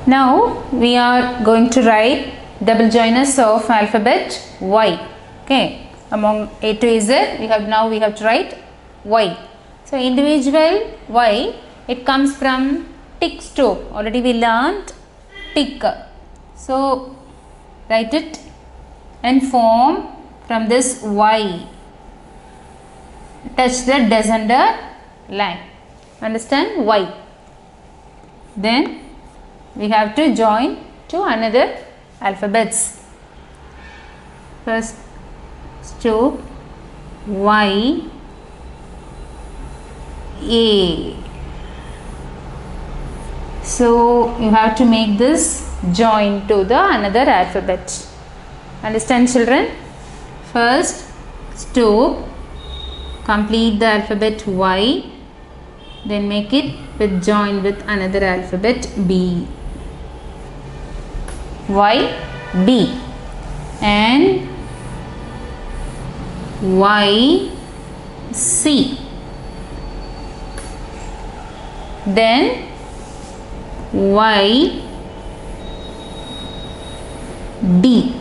Now we are going to write double joiners of alphabet Y. Okay, among A to Z we have to write Y. So individual Y, it comes from tick stroke. Already we learned tick. So write it and form from this Y. Touch the descender line. Understand? Y. Then we have to join to another alphabets. First stroke Y, A. So you have to make this join to the another alphabet. Understand, children? First stroke, complete the alphabet Y, then make it with join with another alphabet B. Y, B, and Y, C. Then Y, D.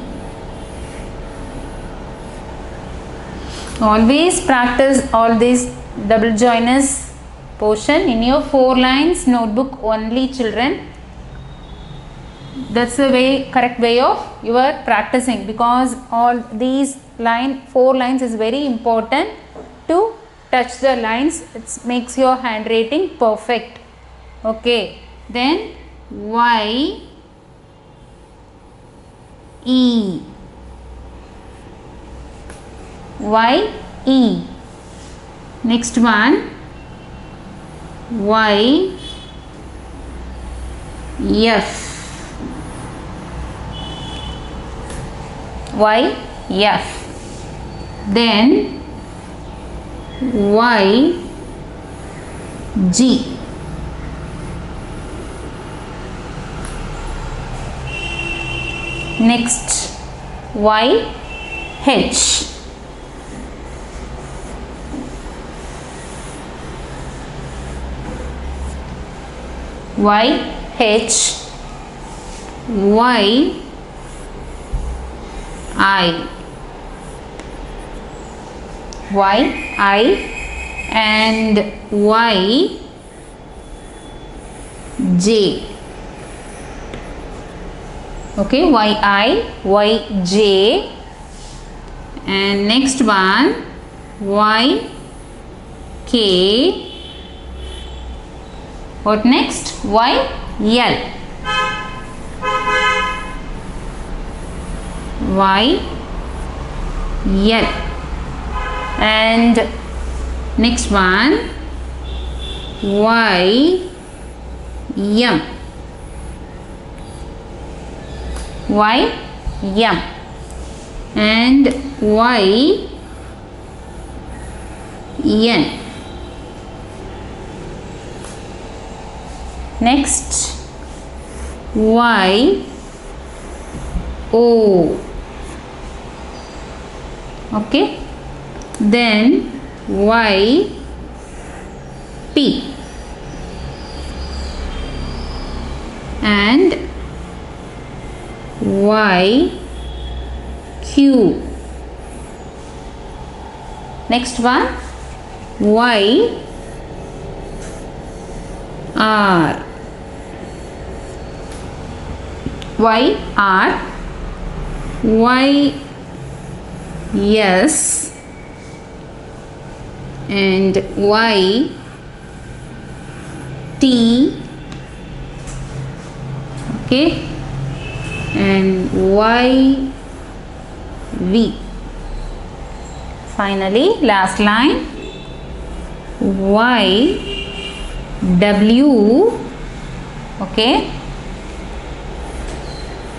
Always practice all these double joiners portion in your 4 lines notebook only, children. That's the correct way of your practicing, because all these 4 lines is very important to touch the lines. It makes your handwriting perfect. Okay, then Y, E. Y, E. Next one Y, F. Y, F. Then Y, G. Next Y, H. Y, H. Y, I. Y, I, and Y, J. Okay, Y, I, Y, J, and next one Y, K. What next? Y, L. Y, L. And next one Y, M. Y, M. And Y, N. Next Y, O. Okay, then Y, P, and Y, Q. Next one Y, R. Y, R. Y, S, and Y, T. Okay, and Y, V. Finally, last line Y, W. Okay,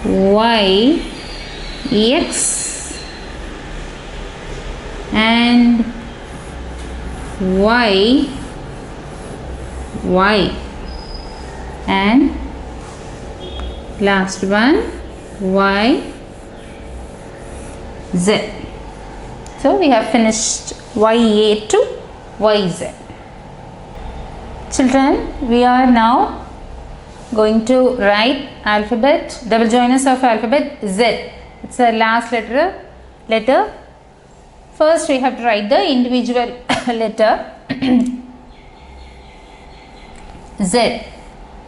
Y, X, and Y, Y, and last one Y, Z. So we have finished YA to YZ. Children, we are now going to write alphabet, double joiners of alphabet Z. It's the last letter. First we have to write the individual letter Z.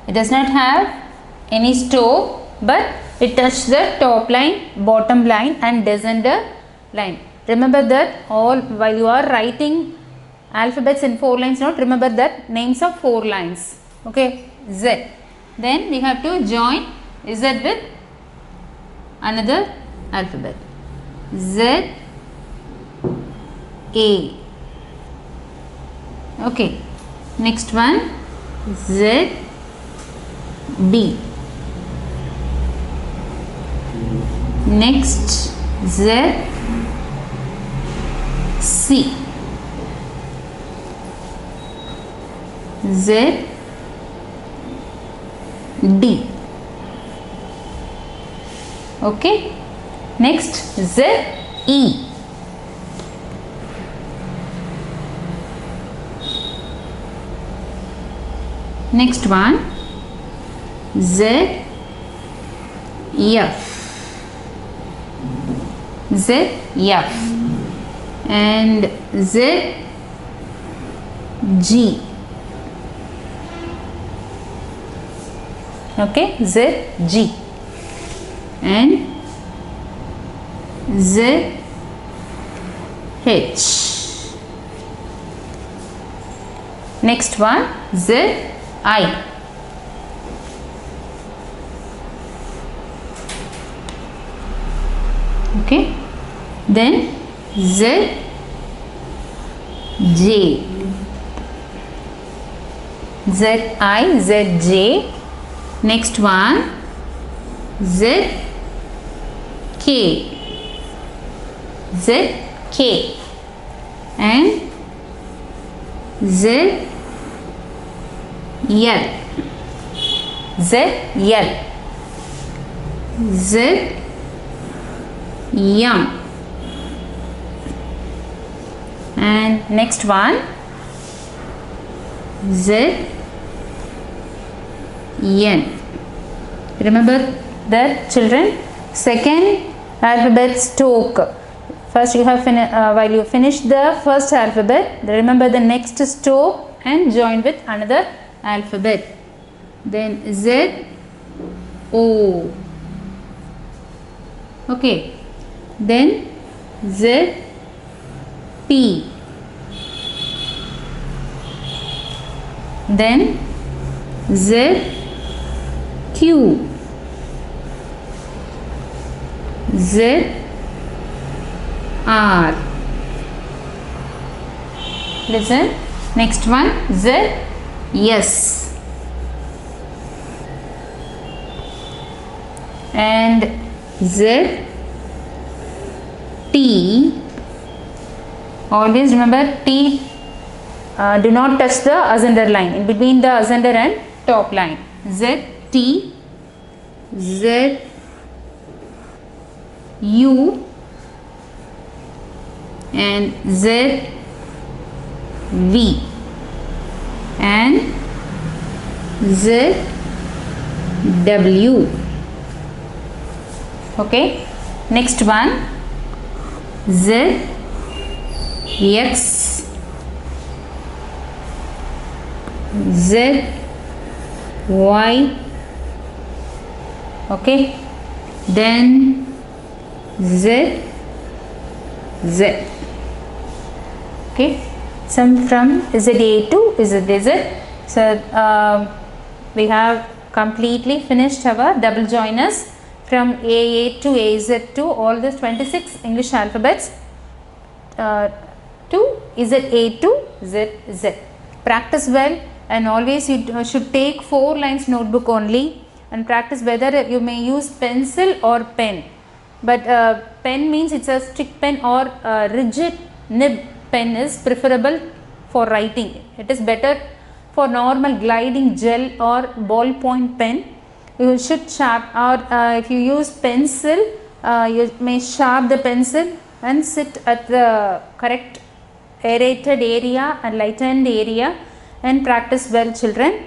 It does not have any stop, but it touches the top line, bottom line and descender line. Remember that all while you are writing alphabets in 4 lines, not remember that names of 4 lines. Okay, Z. Then we have to join Z with another alphabet. Z A. Okay. Next one Z B. Next Z C. Z D. Okay. Next Z E. Next one Z F. Z F and Z G. Okay, Z G and Z H. Next one Z I. Okay, then Z J. Z I Z J. Next one Z K. Z K and Z L. Z L. Z M. And next one Z N. Remember that, children, second alphabet stroke. First you have while you finish the first alphabet, remember the next stroke and join with another alphabet. Then Z O. Okay. Then Z P. Then Z Q. Z R. Listen. Next one Z S. And Z T. Always remember T. Do not touch the ascender line, in between the ascender and top line. Z T. Z U and Z V and Z W. Okay. Next one Z X Z Y. Okay. Then Z Z. Okay. Some from ZA to ZZ. So we have completely finished our double joiners from AA to AZ to all the 26 English alphabets to ZA to ZZ. Practice well, and always you should take 4 lines notebook only, and practice whether you may use pencil or pen. But pen means it's a stick pen or a rigid nib pen is preferable for writing. It is better for normal gliding gel or ballpoint pen. You should sharp, or if you use pencil, you may sharp the pencil and sit at the correct aerated area and lightened area, and practice well, children.